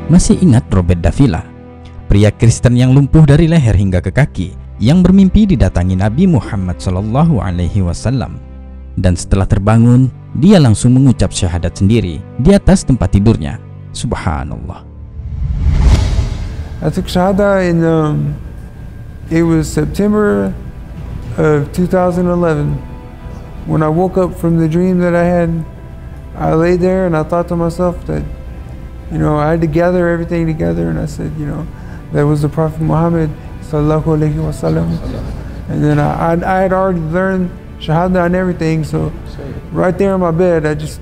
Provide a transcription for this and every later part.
Masih ingat Robert Davila, pria Kristen yang lumpuh dari leher hingga ke kaki, yang bermimpi didatangi Nabi Muhammad SAW. Dan setelah terbangun, dia langsung mengucap syahadat sendiri di atas tempat tidurnya. Subhanallah. I took shahada in it was September of 2011. When I woke up from the dream that I had, I lay there and I thought to myself that, I had to gather everything together, and I said, that was the Prophet Muhammad sallallahu alaihi wasallam. And then I had already learned shahada and everything, so right there in my bed, I just,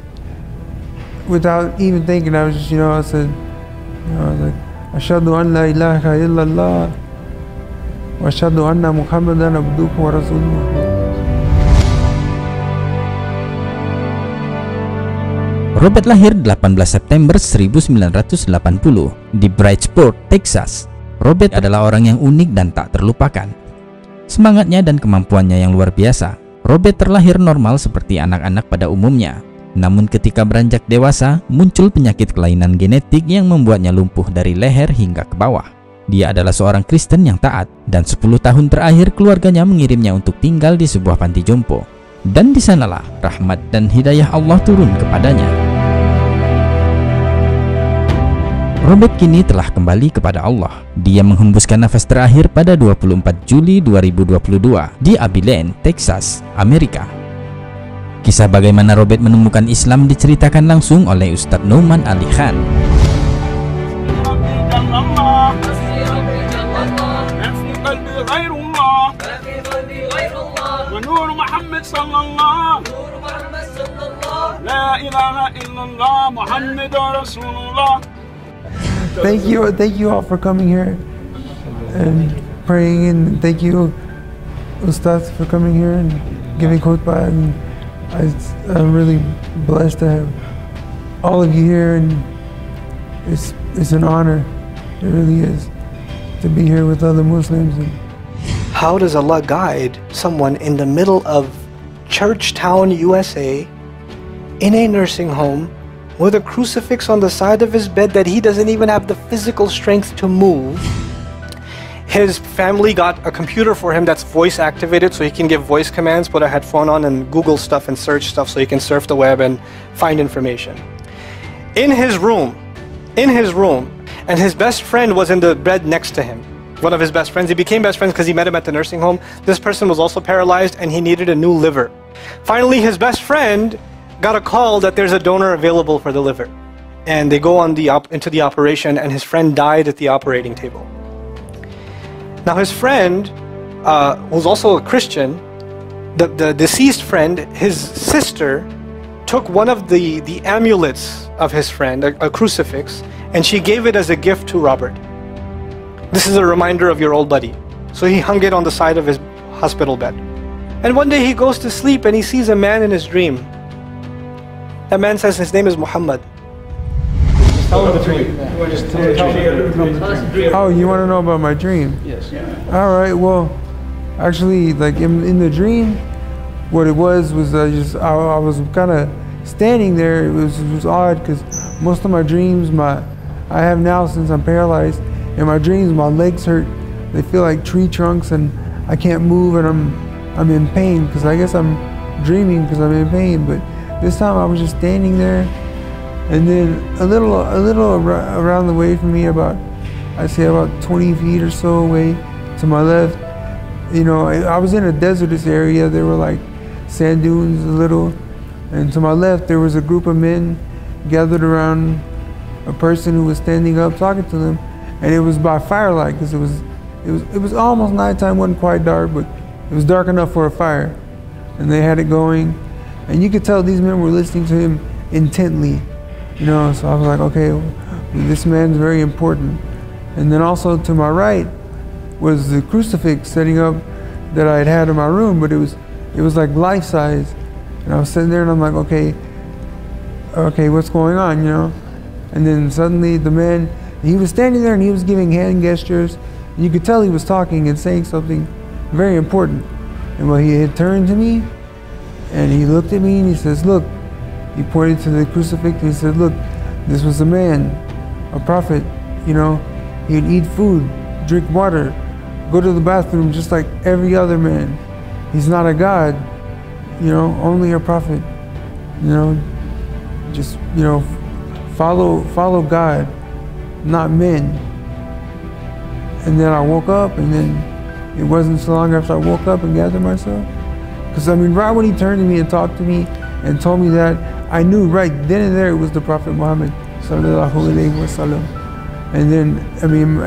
without even thinking, I was just, I said, I was like, Ashhadu an la ilaha illallah wa ashhadu anna Muhammadan abduhu wa rasuluh. Robert lahir 18 September 1980 di Bridgeport, Texas. Robert adalah orang yang unik dan tak terlupakan. Semangatnya dan kemampuannya yang luar biasa. Robert terlahir normal seperti anak-anak pada umumnya. Namun ketika beranjak dewasa, muncul penyakit kelainan genetik yang membuatnya lumpuh dari leher hingga ke bawah. Dia adalah seorang Kristen yang taat, dan 10 tahun terakhir keluarganya mengirimnya untuk tinggal di sebuah panti jompo. Dan di sanalah rahmat dan hidayah Allah turun kepadanya. Robert kini telah kembali kepada Allah. Dia menghembuskan nafas terakhir pada 24 Juli 2022 di Abilene, Texas, Amerika. Kisah bagaimana Robert menemukan Islam diceritakan langsung oleh Ustadz Numan Ali Khan. Thank you all for coming here and praying, and thank you Ustaz for coming here and giving khutbah, and I'm really blessed to have all of you here, and it's an honor, it really is, to be here with other Muslims. How does Allah guide someone in the middle of Churchtown, USA, in a nursing home, with a crucifix on the side of his bed that he doesn't even have the physical strength to move? His family got a computer for him that's voice activated, so he can give voice commands, put a headphone on and Google stuff and search stuff so he can surf the web and find information. In his room, and his best friend was in the bed next to him. One of his best friends, he became best friends because he met him at the nursing home. This person was also paralyzed and he needed a new liver. Finally, his best friend got a call that there's a donor available for the liver. And they go on into the operation, and his friend died at the operating table. Now his friend, who's also a Christian, the deceased friend, his sister, took one of the amulets of his friend, a crucifix, and she gave it as a gift to Robert. This is a reminder of your old buddy. So he hung it on the side of his hospital bed. And one day he goes to sleep and he sees a man in his dream. That man says his name is Muhammad. Tell him the dream. Oh, you want to know about my dream? Yes. All right. Well, actually, like in the dream, what it was I was kind of standing there. It was odd because most of my dreams I have now, since I'm paralyzed. In my dreams, my legs hurt. They feel like tree trunks, and I can't move, and I'm in pain because I guess I'm dreaming because I'm in pain. But this time I was just standing there, and then a little around the way from me, I'd say about 20 feet or so away to my left. I was in a desertous area. There were like sand dunes a little, and to my left there was a group of men gathered around a person who was standing up talking to them. And it was by firelight because it was almost nighttime. Wasn't quite dark, but it was dark enough for a fire. And they had it going, and you could tell these men were listening to him intently. So I was like, okay, this man's very important. And then also to my right was the crucifix setting up that I had in my room, but it was like life size. And I was sitting there and I'm like, okay, what's going on? And then suddenly the man, he was standing there and he was giving hand gestures. You could tell he was talking and saying something very important. And when he had turned to me and he looked at me and he says, look, he pointed to the crucifix and he said, look, this was the man a prophet, you know. He'd eat food, drink water, go to the bathroom just like every other man. He's not a god, you know, only a prophet, you know. Just, you know, follow God, not men. And then I woke up, and then it wasn't so long after I woke up and gathered myself. Because I mean, right when he turned to me and talked to me and told me that, I knew right then and there it was the Prophet Muhammad sallallahu alaihi wasallam. And then, I mean,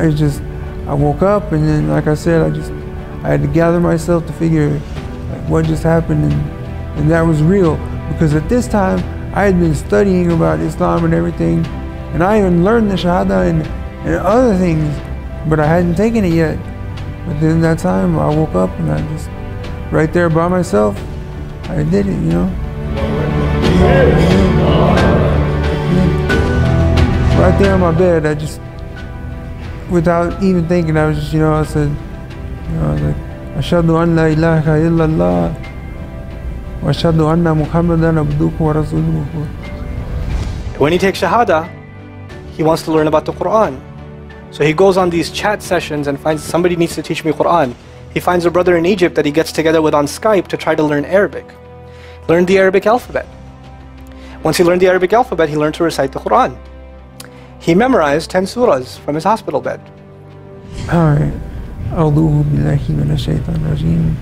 I woke up, and then, like I said, I had to gather myself to figure like what just happened, and that was real. Because at this time, I had been studying about Islam and everything, and I even learned the Shahada and other things, but I hadn't taken it yet. But then that time, I woke up, and I just, right there by myself, I did it, you know. Right there in my bed, I just, without even thinking, I was just, you know, I said, you know, like, Ashhadu an la ilaha illallah, wa ashhadu anna Muhammadan abduhu wa rasuluhu. When he takes Shahada, he wants to learn about the Quran. So he goes on these chat sessions and finds somebody needs to teach me Quran. He finds a brother in Egypt that he gets together with on Skype to try to learn Arabic. Learn the Arabic alphabet. Once he learned the Arabic alphabet, he learned to recite the Quran. He memorized 10 surahs from his hospital bed. Alright. A'udhu billahi minash shaitanir rajim.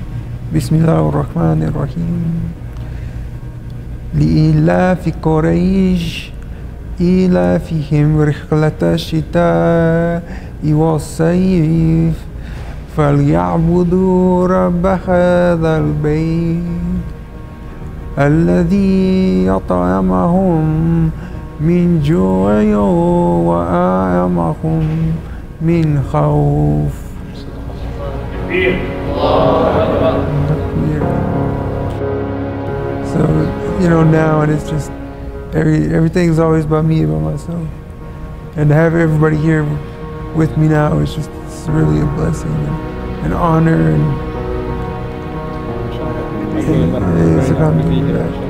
Bismillahir rahmanir rahim. Li'ilafi Quraysh ilafihim rihlata shita'i was-sayf falyabudu rabb hadzal bayt alladhi at'amahum min ju'in wa a'amahum min khawf. So, you know, now, and it's just everything's always about me, about myself, and to have everybody here with me now is just, it's really a blessing and an honor, and it's a compliment.